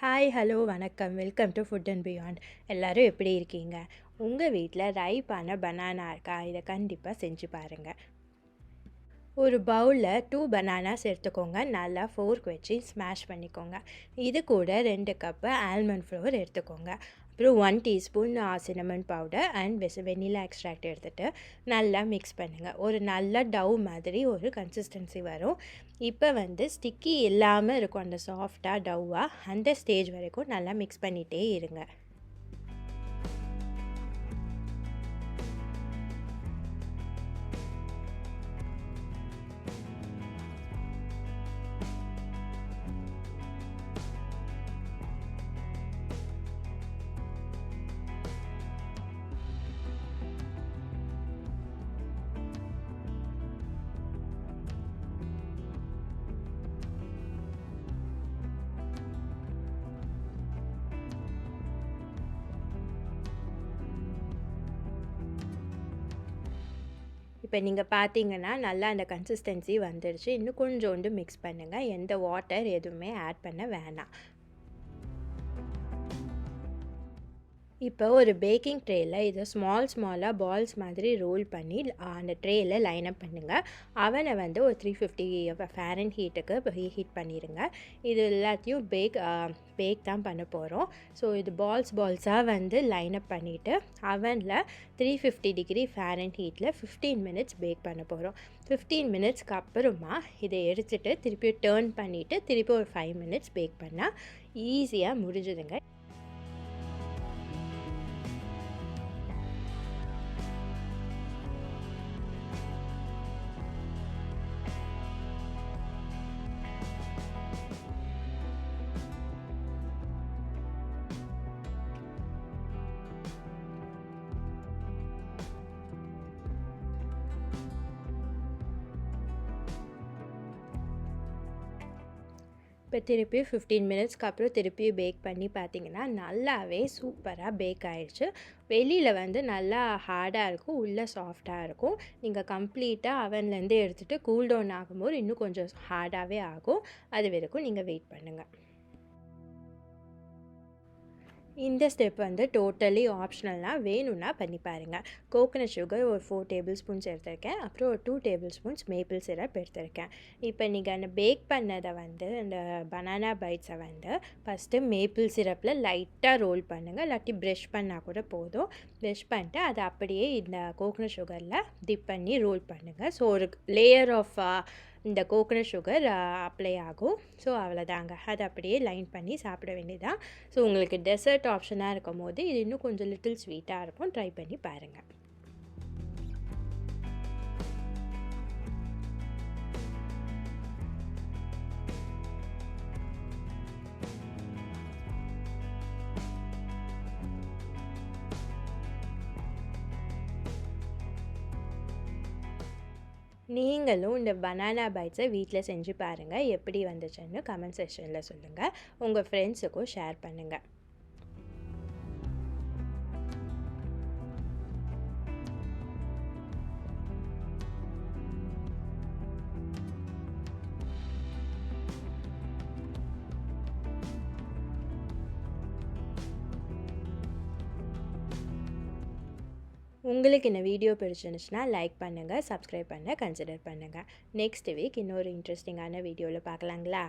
Hi hello வணக்கம் welcome to food and beyond. எல்லோரும் எப்படி இருக்கீங்க? உங்கள் வீட்டில் ரைப்பான பனானா இருக்கா? இதை கண்டிப்பாக செஞ்சு பாருங்கள். ஒரு பவுலில் 2 பனானாஸ் எடுத்துக்கோங்க. நல்லா ஃபோர்க் வச்சு ஸ்மாஷ் பண்ணிக்கோங்க. இது கூட 2 கப்பு ஆல்மண்ட் ஃப்ளோர் எடுத்துக்கோங்க. அப்புறம் 1 teaspoon cinnamon powder and vanilla extract எடுத்துகிட்டு நல்லா மிக்ஸ் பண்ணுங்கள். ஒரு நல்ல டவ் மாதிரி ஒரு கன்சிஸ்டன்சி வரும். இப்போ ஸ்டிக்கி இல்லாமல் இருக்கும், அந்த சாஃப்டாக டவ்வாக அந்த ஸ்டேஜ் வரைக்கும் நல்லா மிக்ஸ் பண்ணிகிட்டே இருங்க. இப்போ நீங்கள் பார்த்தீங்கன்னா நல்லா அந்த கன்சிஸ்டன்சி வந்துடுச்சு. இன்னும் கொஞ்சோண்டு மிக்ஸ் பண்ணுங்கள். எந்த வாட்டர் எதுவுமே ஆட் பண்ண வேணாம். இப்போ ஒரு பேக்கிங் ட்ரேயில் இதை ஸ்மாலாக பால்ஸ் மாதிரி ரோல் பண்ணி அந்த ட்ரேயில் லைனப் பண்ணுங்கள். அவனை ஒரு 350 ஃபேரன் ஹீட்டுக்கு ஹீட் பண்ணிடுங்க. இது எல்லாத்தையும் பேக் தான் பண்ண போகிறோம். ஸோ இது பால்ஸாக லைனப் பண்ணிவிட்டு அவனில் 350 டிகிரி ஃபேரன் ஹீட்டில் 15 மினிட்ஸ் பேக் பண்ண போகிறோம். 15 மினிட்ஸ்க்கு அப்புறமா இதை எடுத்துகிட்டு திருப்பி டேர்ன் பண்ணிவிட்டு திருப்பி ஒரு 5 மினிட்ஸ் பேக் பண்ணால் ஈஸியாக முடிஞ்சுதுங்க. இப்போ திருப்பி 15 மினிட்ஸ்க்கு அப்புறம் திருப்பி பேக் பண்ணி பார்த்தீங்கன்னா நல்லாவே சூப்பராக பேக் ஆகிடுச்சு. வெளியில் நல்லா ஹார்டாக இருக்கும், உள்ளே சாஃப்டாக இருக்கும். நீங்கள் கம்ப்ளீட்டாக அவன்லேருந்து எடுத்துகிட்டு கூல் டவுன் ஆகும்போது இன்னும் கொஞ்சம் ஹார்டாகவே ஆகும். அது வரைக்கும் நீங்கள் வெயிட் பண்ணுங்கள். இந்த ஸ்டெப் டோட்டலி ஆப்ஷனல்னால் வேணும்னா பண்ணி பாருங்கள். கோகனட் சுகர் ஒரு 4 டேபிள் ஸ்பூன்ஸ் எடுத்திருக்கேன். அப்புறம் ஒரு 2 டேபிள் ஸ்பூன்ஸ் மேப்பிள் சிரப் எடுத்திருக்கேன். இப்போ நீங்கள் அந்த பேக் பண்ணதை அந்த பனானா பைட்ஸை ஃபஸ்ட்டு மேப்பிள் சிரப்பில் லைட்டாக ரோல் பண்ணுங்கள். இல்லாட்டி ப்ரெஷ் பண்ணால் கூட போதும். ப்ரெஷ் பண்ணிட்டு அதை அப்படியே இந்த கோகனட் சுகரில் டிப் பண்ணி ரோல் பண்ணுங்கள். ஸோ ஒரு லேயர் ஆஃப் இந்த கோகனட் சுகர் அப்ளை ஆகும். ஸோ அவ்வளோதாங்க, அதை அப்படியே லைன் பண்ணி சாப்பிட வேண்டியதான். ஸோ உங்களுக்கு டெசர்ட் ஆப்ஷனாக இருக்கும் போது இது இன்னும் கொஞ்சம் லிட்டில் ஸ்வீட்டாக இருக்கும். ட்ரை பண்ணி பாருங்கள். நீங்களும் இந்த பனானா பைட்ஸை வீட்டில் செஞ்சு பாருங்கள். எப்படி வந்துச்சுன்னு கமெண்ட் செக்ஷனில் சொல்லுங்கள். உங்கள் ஃப்ரெண்ட்ஸுக்கும் ஷேர் பண்ணுங்கள். உங்களுக்கு இந்த வீடியோ பிடிச்சிருந்துச்சுன்னா லைக் பண்ணுங்கள், சப்ஸ்கிரைப் பண்ண கன்சிடர் பண்ணுங்கள். நெக்ஸ்ட் வீக் இன்னொரு இன்ட்ரெஸ்டிங்கான வீடியோவில் பார்க்கலாங்களா?